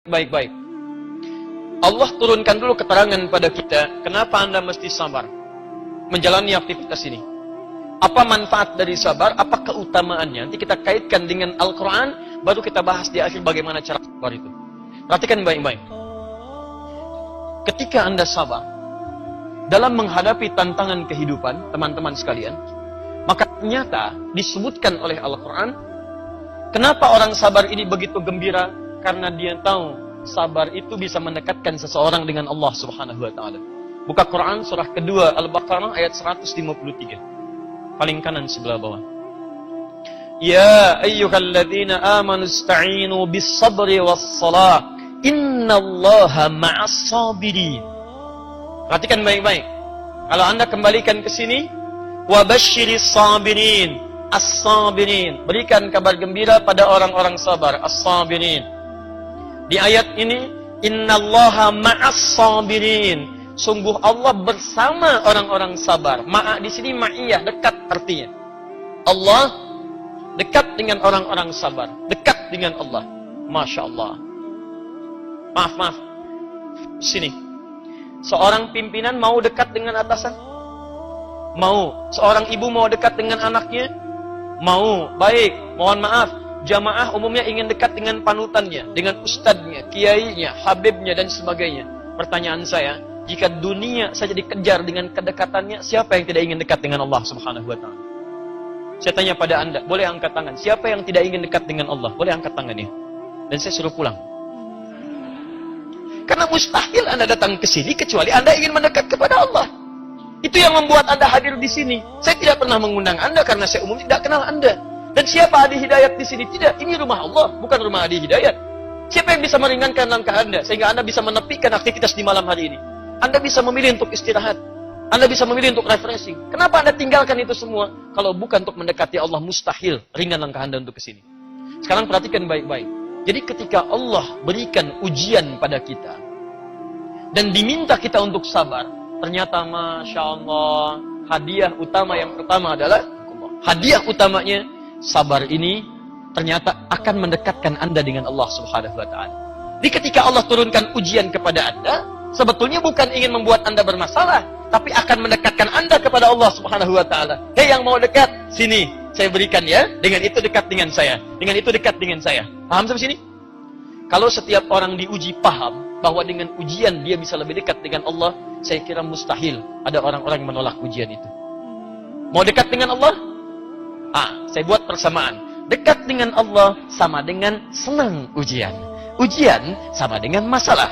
Baik-baik. Allah turunkan dulu keterangan pada kita, kenapa Anda mesti sabar menjalani aktivitas ini. Apa manfaat dari sabar, apa keutamaannya. Nanti kita kaitkan dengan Al-Quran, baru kita bahas di akhir bagaimana cara sabar itu. Perhatikan baik-baik. Ketika Anda sabar dalam menghadapi tantangan kehidupan, teman-teman sekalian, maka ternyata disebutkan oleh Al-Quran, kenapa orang sabar ini begitu gembira? Karena dia tahu sabar itu bisa mendekatkan seseorang dengan Allah Subhanahu wa taala. Buka Quran surah kedua Al-Baqarah ayat 153. Paling kanan sebelah bawah. Ya ayyuhalladzina amanu ista'inu bis-sabri was-shalah. Innallaha ma'as sabirin. Perhatikan baik-baik. Kalau Anda kembalikan ke sini, wa basyiris sabirin. As-sabirin. Berikan kabar gembira pada orang-orang sabar. As-sabirin. Di ayat ini, innallaha ma'as sabirin. Sungguh Allah bersama orang-orang sabar. Ma'a di sini ma'iyah, dekat artinya. Allah dekat dengan orang-orang sabar. Dekat dengan Allah. Masya Allah. Maaf. Sini. Seorang pimpinan mau dekat dengan atasan? Mau. Seorang ibu mau dekat dengan anaknya? Mau. Baik. Mohon maaf. Jamaah umumnya ingin dekat dengan panutannya, dengan ustadznya, kiainya, habibnya, dan sebagainya. Pertanyaan saya, jika dunia saja dikejar dengan kedekatannya, siapa yang tidak ingin dekat dengan Allah Subhanahu wa taala? Saya tanya pada Anda, boleh angkat tangan. Siapa yang tidak ingin dekat dengan Allah? Boleh angkat tangannya. Dan saya suruh pulang. Karena mustahil Anda datang ke sini kecuali Anda ingin mendekat kepada Allah. Itu yang membuat Anda hadir di sini. Saya tidak pernah mengundang Anda karena saya umumnya tidak kenal Anda. Dan siapa Adi Hidayat di sini? Tidak, ini rumah Allah, bukan rumah Adi Hidayat. Siapa yang bisa meringankan langkah Anda sehingga Anda bisa menepikan aktivitas di malam hari ini? Anda bisa memilih untuk istirahat. Anda bisa memilih untuk refreshing. Kenapa Anda tinggalkan itu semua? Kalau bukan untuk mendekati Allah, mustahil ringan langkah Anda untuk ke sini. Sekarang perhatikan baik-baik. Jadi ketika Allah berikan ujian pada kita dan diminta kita untuk sabar, ternyata Masya Allah, hadiah utama yang pertama adalah hadiah utamanya, sabar ini ternyata akan mendekatkan Anda dengan Allah Subhanahu wa taala. Jadi ketika Allah turunkan ujian kepada Anda, sebetulnya bukan ingin membuat Anda bermasalah, tapi akan mendekatkan Anda kepada Allah Subhanahu wa taala. Hei yang mau dekat, sini, saya berikan ya. Dengan itu dekat dengan saya. Dengan itu dekat dengan saya. Paham sampai sini? Kalau setiap orang diuji paham bahwa dengan ujian dia bisa lebih dekat dengan Allah, saya kira mustahil ada orang-orang yang menolak ujian itu. Mau dekat dengan Allah? Saya buat persamaan. Dekat dengan Allah sama dengan senang ujian. Ujian sama dengan masalah.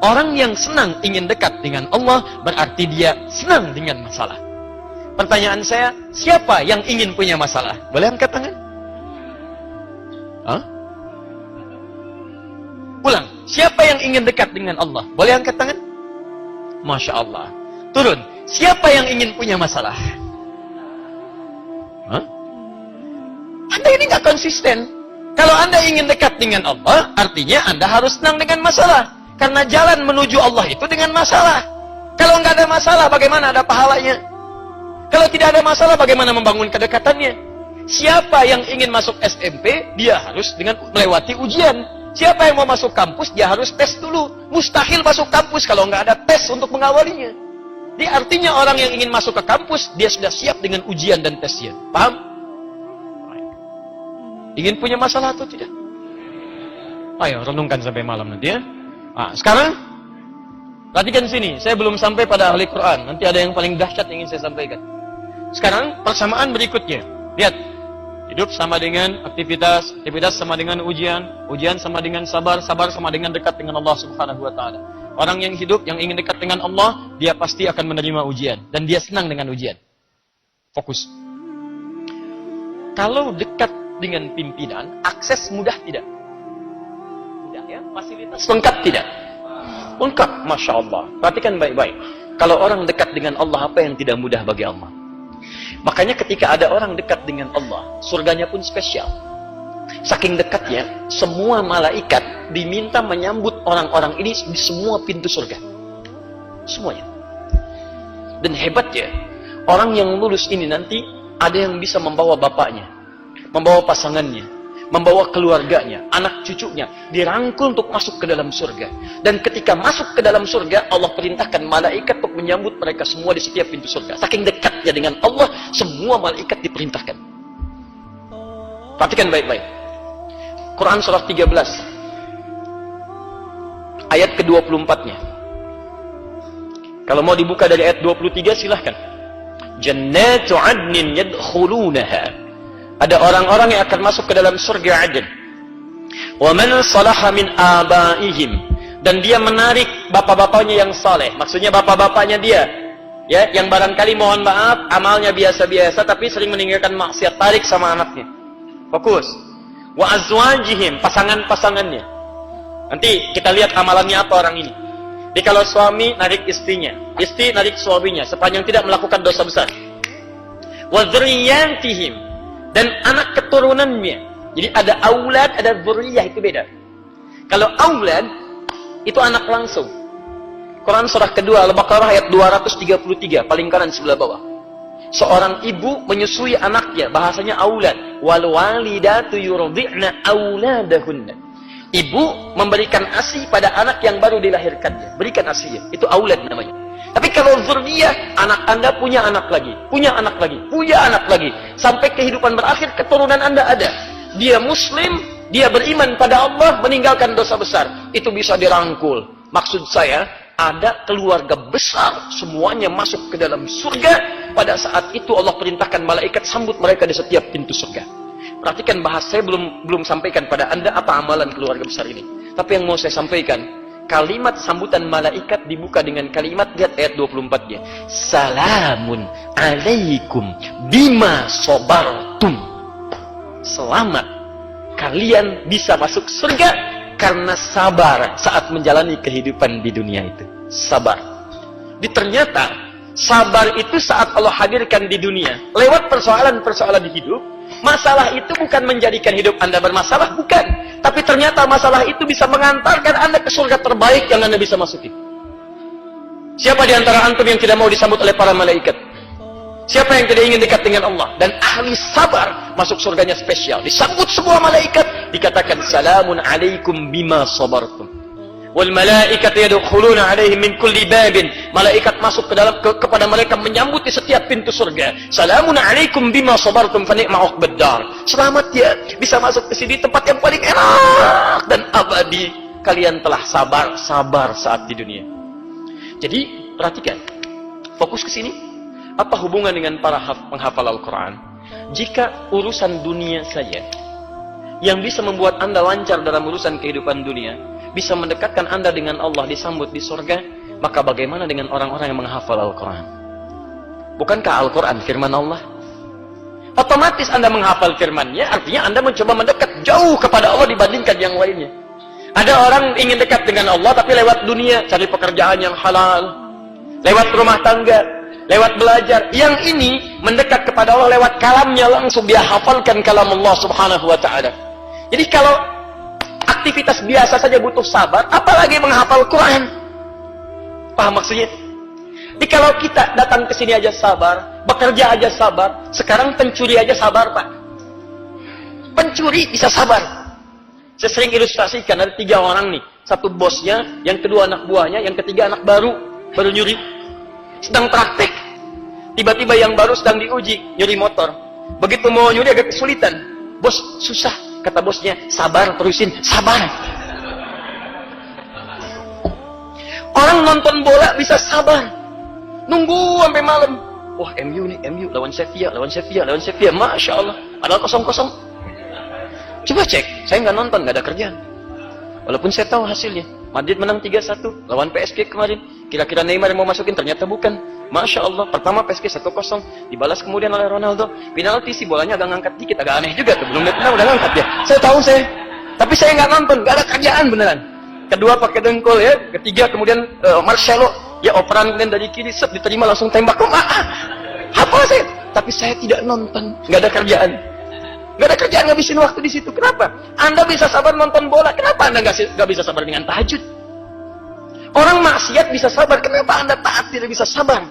Orang yang senang ingin dekat dengan Allah, berarti dia senang dengan masalah. Pertanyaan saya, siapa yang ingin punya masalah? Boleh angkat tangan? Ulang. Siapa yang ingin dekat dengan Allah? Boleh angkat tangan? Masya Allah. Turun. Siapa yang ingin punya masalah? Anda ini nggak konsisten. Kalau Anda ingin dekat dengan Allah, artinya Anda harus senang dengan masalah. Karena jalan menuju Allah itu dengan masalah. Kalau nggak ada masalah, bagaimana ada pahalanya? Kalau tidak ada masalah, bagaimana membangun kedekatannya? Siapa yang ingin masuk SMP, dia harus dengan melewati ujian. Siapa yang mau masuk kampus, dia harus tes dulu. Mustahil masuk kampus kalau nggak ada tes untuk mengawalinya. Jadi artinya orang yang ingin masuk ke kampus, dia sudah siap dengan ujian dan tesnya. Paham? Ingin punya masalah atau tidak? Ayo, renungkan sampai malam nanti ya. Sekarang, perhatikan sini. Saya belum sampai pada ahli Quran. Nanti ada yang paling dahsyat yang ingin saya sampaikan. Sekarang, persamaan berikutnya. Lihat. Hidup sama dengan aktivitas. Aktivitas sama dengan ujian. Ujian sama dengan sabar. Sabar sama dengan dekat dengan Allah Subhanahu wa taala. Orang yang hidup, yang ingin dekat dengan Allah, dia pasti akan menerima ujian. Dan dia senang dengan ujian. Fokus. Kalau dekat dengan pimpinan, akses mudah tidak? Mudah ya? Fasilitas lengkap tidak? Lengkap, Masya Allah. Perhatikan baik-baik. Kalau orang dekat dengan Allah, apa yang tidak mudah bagi Allah? Makanya ketika ada orang dekat dengan Allah, surganya pun spesial. Saking dekatnya, semua malaikat diminta menyambut orang-orang ini di semua pintu surga. Semuanya. Dan hebatnya, orang yang lulus ini nanti ada yang bisa membawa bapaknya, membawa pasangannya, membawa keluarganya, anak cucunya, dirangkul untuk masuk ke dalam surga. Dan ketika masuk ke dalam surga, Allah perintahkan malaikat untuk menyambut mereka semua di setiap pintu surga. Saking dekatnya dengan Allah, semua malaikat diperintahkan. Perhatikan baik-baik. Quran surah 13, ayat ke-24-nya. Kalau mau dibuka dari ayat 23, silahkan. Jannatu adnin yadkhulunaha. Ada orang-orang yang akan masuk ke dalam surga Aden. Wa man salaha min abaihim, dan dia menarik bapak-bapaknya yang saleh. Maksudnya bapak-bapaknya dia, ya, yang barangkali mohon maaf amalnya biasa-biasa tapi sering meninggalkan maksiat, tarik sama anaknya. Fokus. Wa azwajihim, pasangan-pasangannya. Nanti kita lihat amalannya apa orang ini. Jadi kalau suami narik istrinya, istri narik suaminya sepanjang tidak melakukan dosa besar. Wa dzurriyyatihim, dan anak keturunannya. Jadi ada aulad, ada dzurriyyah, itu beda. Kalau aulad itu anak langsung. Quran surah kedua Al-Baqarah ayat 233, paling kanan sebelah bawah. Seorang ibu menyusui anaknya, bahasanya aulad. Wal walidatu yurdi'na auladahunna. Ibu memberikan ASI pada anak yang baru dilahirkannya. Berikan ASI-nya. Itu aulad namanya. Tapi kalau dzurriyyah, anak Anda punya anak lagi, punya anak lagi, punya anak lagi. Sampai kehidupan berakhir, keturunan Anda ada. Dia muslim, dia beriman pada Allah, meninggalkan dosa besar. Itu bisa dirangkul. Maksud saya, ada keluarga besar, semuanya masuk ke dalam surga. Pada saat itu Allah perintahkan malaikat sambut mereka di setiap pintu surga. Perhatikan bahas saya belum sampaikan pada Anda apa amalan keluarga besar ini. Tapi yang mau saya sampaikan, kalimat sambutan malaikat dibuka dengan kalimat, lihat ayat 24-nya. Salamun alaikum bima sabartum. Selamat, kalian bisa masuk surga karena sabar saat menjalani kehidupan di dunia itu. Sabar. Ternyata sabar itu saat Allah hadirkan di dunia lewat persoalan-persoalan hidup. Masalah itu bukan menjadikan hidup Anda bermasalah, bukan. Tapi ternyata masalah itu bisa mengantarkan Anda ke surga terbaik yang Anda bisa masuki. Siapa di antara antum yang tidak mau disambut oleh para malaikat? Siapa yang tidak ingin dekat dengan Allah? Dan ahli sabar masuk surganya spesial. Disambut semua malaikat, dikatakan salamun alaikum bima sabartum. Wal malaikatu yadkhuluna alaihim min kulli babin. Malaikat masuk kepada mereka, menyambut di setiap pintu surga. Salamun alaikum bima sabartum fa ni'ma uqbad dar. Selamat ya, bisa masuk ke sini, tempat yang paling enak dan abadi. Kalian telah sabar saat di dunia. Jadi, perhatikan. Fokus ke sini. Apa hubungan dengan para penghafal Al-Qur'an? Jika urusan dunia saja yang bisa membuat Anda lancar dalam urusan kehidupan dunia, bisa mendekatkan Anda dengan Allah, disambut di surga, maka bagaimana dengan orang-orang yang menghafal Al-Quran? Bukankah Al-Quran firman Allah? Otomatis Anda menghafal firman-Nya, artinya Anda mencoba mendekat jauh kepada Allah dibandingkan yang lainnya. Ada orang ingin dekat dengan Allah, tapi lewat dunia, cari pekerjaan yang halal, lewat rumah tangga, lewat belajar. Yang ini mendekat kepada Allah lewat kalamnya langsung, dia hafalkan kalam Allah subhanahu wa ta'ala. Jadi kalau aktivitas biasa saja butuh sabar, apalagi menghafal Quran. Paham maksudnya? Jadi kalau kita datang ke sini aja sabar, bekerja aja sabar, sekarang pencuri aja sabar, Pak. Pencuri bisa sabar. Saya sering ilustrasikan, ada 3 orang nih. Satu bosnya, yang kedua anak buahnya, yang ketiga anak baru nyuri. Sedang praktek. Tiba-tiba yang baru sedang diuji, nyuri motor. Begitu mau nyuri agak kesulitan. Bos, susah. Kata bosnya, sabar, terusin, sabar. Orang nonton bola bisa sabar. Nunggu sampai malam. Wah, MU nih, MU lawan Sevilla. Masya Allah. Padahal 0-0. Coba cek, saya nggak nonton, nggak ada kerjaan. Walaupun saya tahu hasilnya. Madrid menang 3-1 lawan PSG kemarin. Kira-kira Neymar yang mau masukin, ternyata bukan. Masya Allah, pertama PSG 1-0, dibalas kemudian oleh Ronaldo. Penalti sih, bolanya agak ngangkat dikit, agak aneh juga tuh. Belum lihat udah ngangkat ya. Saya tahu saya. Tapi saya nggak nonton, nggak ada kerjaan beneran. Kedua pakai dengkul ya. Ketiga kemudian Marcelo, ya operan kemudian dari kiri, set diterima langsung tembak. Apa saya? Tapi saya tidak nonton, nggak ada kerjaan. Nggak ada kerjaan, ngabisin waktu di situ. Kenapa? Anda bisa sabar nonton bola. Kenapa Anda nggak bisa sabar dengan tahajud? Orang maksiat bisa sabar. Kenapa Anda taat tidak bisa sabar?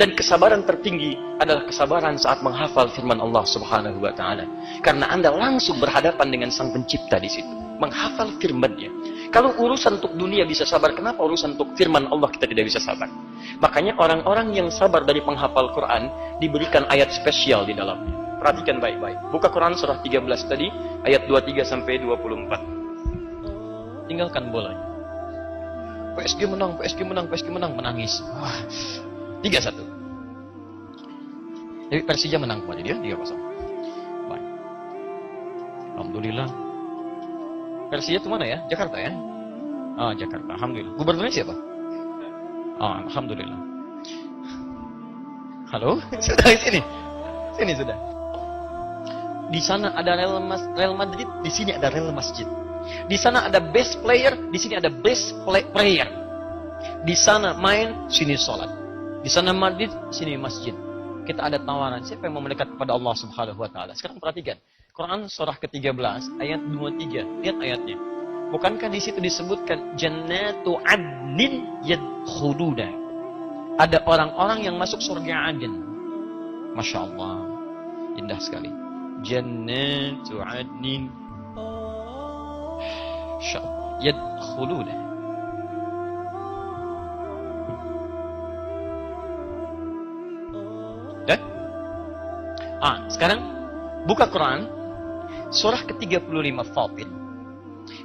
Dan kesabaran tertinggi adalah kesabaran saat menghafal firman Allah Subhanahu wa taala. Karena Anda langsung berhadapan dengan Sang Pencipta di situ, menghafal firman-Nya. Kalau urusan untuk dunia bisa sabar, kenapa urusan untuk firman Allah kita tidak bisa sabar? Makanya orang-orang yang sabar dari penghafal Quran diberikan ayat spesial di dalamnya. Perhatikan baik-baik. Buka Quran surah 13 tadi, ayat 23 sampai 24. Tinggalkan bolanya. PSG menang, PSG menang, PSG menang, menangis. 3-1. Jadi Persija menang kemarin dia 3-0. Baik. Alhamdulillah. Persija itu mana ya? Jakarta ya? Ah, Jakarta. Alhamdulillah. Gubernurnya siapa? Ah, alhamdulillah. Halo? Sudah di sini. Sini sudah. Di sana ada Real Madrid, di sini ada Real Masjid. Di sana ada best player, di sini ada best player. Di sana main, sini sholat. Di sana Madrid, sini masjid. Kita ada tawaran, siapa yang mau mendekat kepada Allah Subhanahu wa taala? Sekarang perhatikan. Quran surah ke-13 ayat 23. Lihat ayatnya. Bukankah di situ disebutkan jannatu adnin yadkhuluna? Ada orang-orang yang masuk surga Aden. Masya Allah. Indah sekali. Jannatu adnin yadkhuluna. Sekarang buka Quran surah ke-35 Fatir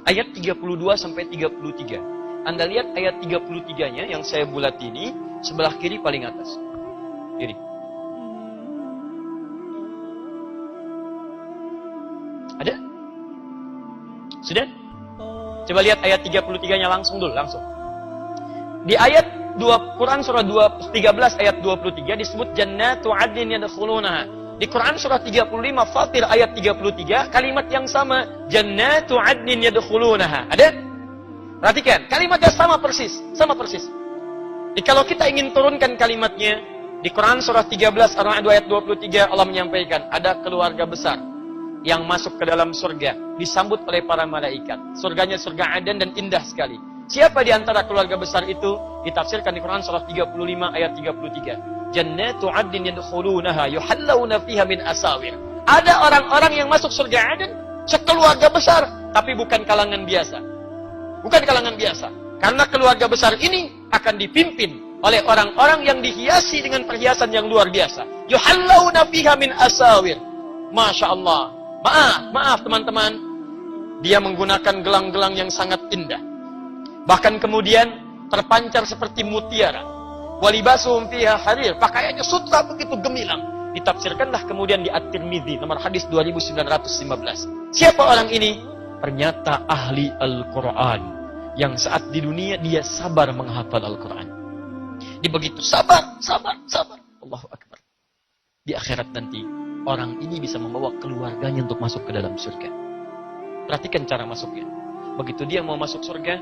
ayat 32 sampai 33. Anda lihat ayat 33-nya yang saya bulat ini sebelah kiri paling atas. Kiri. Ada? Sudah? Coba lihat ayat 33-nya langsung dulu, langsung. Di ayat 2 Quran surah 13 ayat 23 disebut jannatu adnin yadkhulunaha. Di Quran surah 35 Fatir ayat 33 kalimat yang sama jannatu adnin yadkhulunaha. Ada? Perhatikan, kalimatnya sama persis, sama persis. Jadi kalau kita ingin turunkan kalimatnya di Quran surah 13 ayat 23 Allah menyampaikan ada keluarga besar yang masuk ke dalam surga disambut oleh para malaikat. Surganya surga Aden dan indah sekali. Siapa di antara keluarga besar itu? Ditafsirkan di Quran surah 35 ayat 33. Jannatu adnin yadkhulunaha yuhallawna fiha min asawir. Ada orang-orang yang masuk surga Aden sekeluarga besar, tapi bukan kalangan biasa. Bukan kalangan biasa. Karena keluarga besar ini akan dipimpin oleh orang-orang yang dihiasi dengan perhiasan yang luar biasa. Yuhallawna fiha min asawir. Masya Allah. Maaf teman-teman. Dia menggunakan gelang-gelang yang sangat indah. Bahkan kemudian terpancar seperti mutiara. Walibasuhum fiha harir, pakaiannya sutra begitu gemilang. Ditafsirkanlah kemudian di At-Tirmidzi nomor hadis 2915. Siapa orang ini? Ternyata ahli Al-Qur'an yang saat di dunia dia sabar menghafal Al-Qur'an. Dia begitu sabar. Allahu Akbar. Di akhirat nanti orang ini bisa membawa keluarganya untuk masuk ke dalam surga. Perhatikan cara masuknya. Begitu dia mau masuk surga,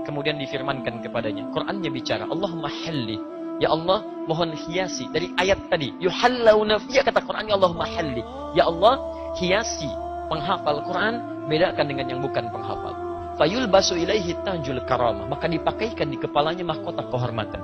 kemudian difirmankan kepadanya. Qur'annya bicara, Allahumma halli. Ya Allah, mohon hiasi. Dari ayat tadi, yuhallawna fiha, kata Qur'annya Allahumma halli. Ya Allah, hiasi penghafal Qur'an, bedakan dengan yang bukan penghafal. Fayulbasu ilaihi tajul karamah. Maka dipakaikan di kepalanya mahkota kehormatan.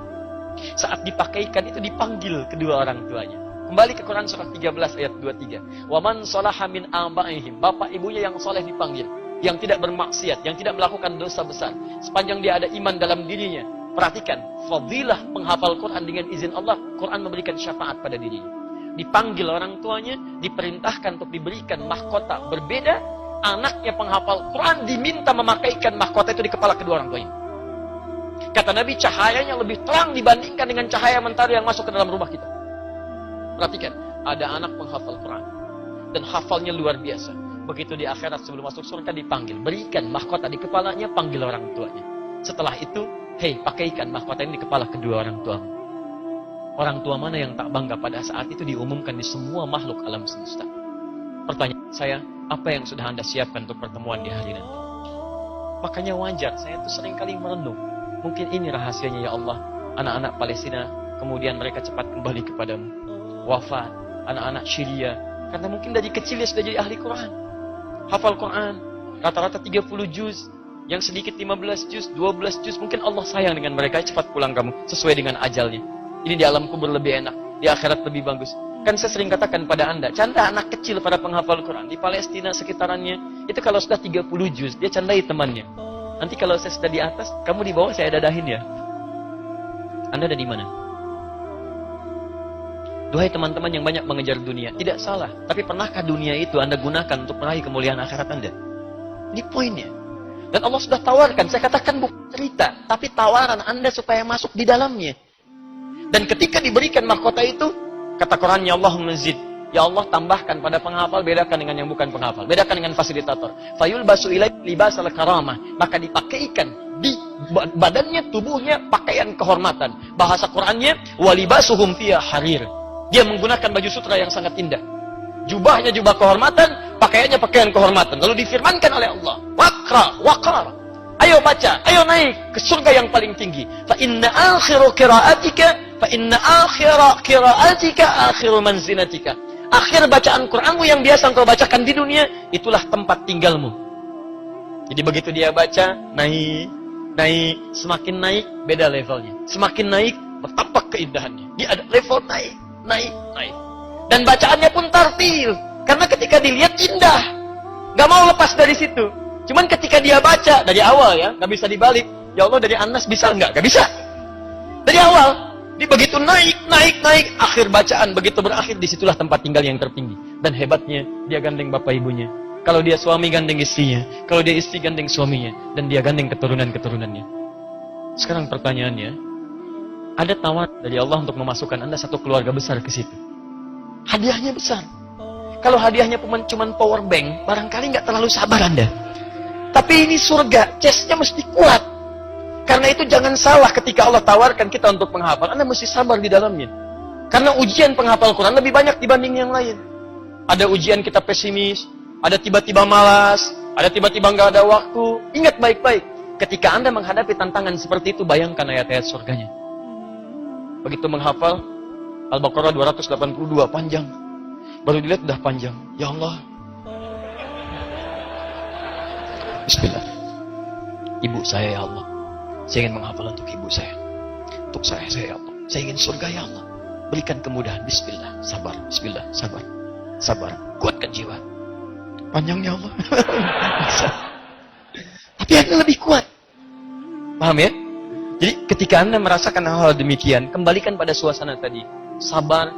Saat dipakaikan itu dipanggil kedua orang tuanya. Kembali ke Quran surah 13 ayat 23. Wa man salaha min abaihim. Bapak ibunya yang soleh dipanggil. Yang tidak bermaksiat, yang tidak melakukan dosa besar. Sepanjang dia ada iman dalam dirinya. Perhatikan, fadilah menghafal Quran dengan izin Allah. Quran memberikan syafaat pada dirinya. Dipanggil orang tuanya, diperintahkan untuk diberikan mahkota berbeda. Anaknya penghafal Quran diminta memakaikan mahkota itu di kepala kedua orang tuanya. Kata Nabi, cahayanya lebih terang dibandingkan dengan cahaya mentari yang masuk ke dalam rumah kita. Perhatikan, ada anak penghafal Quran. Dan hafalnya luar biasa. Begitu di akhirat sebelum masuk surga dipanggil. Berikan mahkota di kepalanya, panggil orang tuanya. Setelah itu, hei, pakaikan mahkota ini di kepala kedua orang tuamu. Orang tua mana yang tak bangga pada saat itu diumumkan di semua makhluk alam semesta? Pertanyaan saya, apa yang sudah Anda siapkan untuk pertemuan di hari nanti? Makanya wajar, saya itu seringkali merenung. Mungkin ini rahasianya ya Allah. Anak-anak Palestina, kemudian mereka cepat kembali kepadamu. Wafat, anak-anak Syria. Karena mungkin dari kecil dia sudah jadi ahli Quran. Hafal Quran, rata-rata 30 juz. Yang sedikit 15 juz, 12 juz. Mungkin Allah sayang dengan mereka, cepat pulang kamu. Sesuai dengan ajalnya. Ini di alam kubur lebih enak, di akhirat lebih bagus. Kan saya sering katakan pada Anda, canda anak kecil pada penghafal Quran. Di Palestina sekitarannya, itu kalau sudah 30 juz, dia candai temannya. Nanti kalau saya sudah di atas, kamu di bawah saya dadahin ya. Anda ada di mana? Duhai teman-teman yang banyak mengejar dunia, tidak salah. Tapi pernahkah dunia itu Anda gunakan untuk meraih kemuliaan akhirat Anda? Ini poinnya. Dan Allah sudah tawarkan, saya katakan bukan cerita, tapi tawaran Anda supaya masuk di dalamnya. Dan ketika diberikan mahkota itu, kata Qurannya Allahumma zid. Ya Allah tambahkan pada penghafal, bedakan dengan yang bukan penghafal. Bedakan dengan fasilitator. Fayul basu ilai libasal karamah. Maka dipakaikan di badannya, tubuhnya, pakaian kehormatan. Bahasa Qurannya, walibasuhum fiya harir. Dia menggunakan baju sutra yang sangat indah. Jubahnya jubah kehormatan, pakaiannya pakaian kehormatan. Lalu difirmankan oleh Allah, waqar. Ayo baca, ayo naik ke surga yang paling tinggi. Fa inna akhiru qiraatika akhiru manzinatika. Akhir bacaan Qur'anmu yang biasa engkau bacakan di dunia, itulah tempat tinggalmu. Jadi begitu dia baca, naik, semakin naik beda levelnya. Semakin naik betapa keindahannya. Dia ada level naik. Dan bacaannya pun tartil. Karena ketika dilihat indah. Gak mau lepas dari situ. Cuman ketika dia baca, dari awal ya, gak bisa dibalik. Ya Allah dari Anas bisa enggak? Gak bisa. Dari awal. Dia begitu naik. Akhir bacaan begitu berakhir, disitulah tempat tinggal yang tertinggi. Dan hebatnya, dia gandeng bapak ibunya. Kalau dia suami gandeng istrinya. Kalau dia istri gandeng suaminya. Dan dia gandeng keturunan-keturunannya. Sekarang pertanyaannya, ada tawar dari Allah untuk memasukkan Anda satu keluarga besar ke situ. Hadiahnya besar. Kalau hadiahnya cuma power bank, barangkali nggak terlalu sabar Anda. Tapi ini surga, chestnya mesti kuat. Karena itu jangan salah ketika Allah tawarkan kita untuk menghafal. Anda mesti sabar di dalamnya. Karena ujian penghafal Quran lebih banyak dibanding yang lain. Ada ujian kita pesimis, ada tiba-tiba malas, ada tiba-tiba nggak ada waktu. Ingat baik-baik. Ketika Anda menghadapi tantangan seperti itu, bayangkan ayat-ayat surganya. Begitu menghafal Al-Baqarah 282 panjang. Baru dilihat udah panjang. Ya Allah. Bismillah. Ibu saya ya Allah. Saya ingin menghafal untuk ibu saya. Untuk saya ya Allah. Saya ingin surga ya Allah. Berikan kemudahan. Bismillah. Sabar. Bismillah. Sabar. Kuatkan jiwa. Panjang ya Allah. Tapi Anda lebih kuat. Paham ya? Jadi ketika Anda merasakan hal-hal demikian, kembalikan pada suasana tadi. Sabar.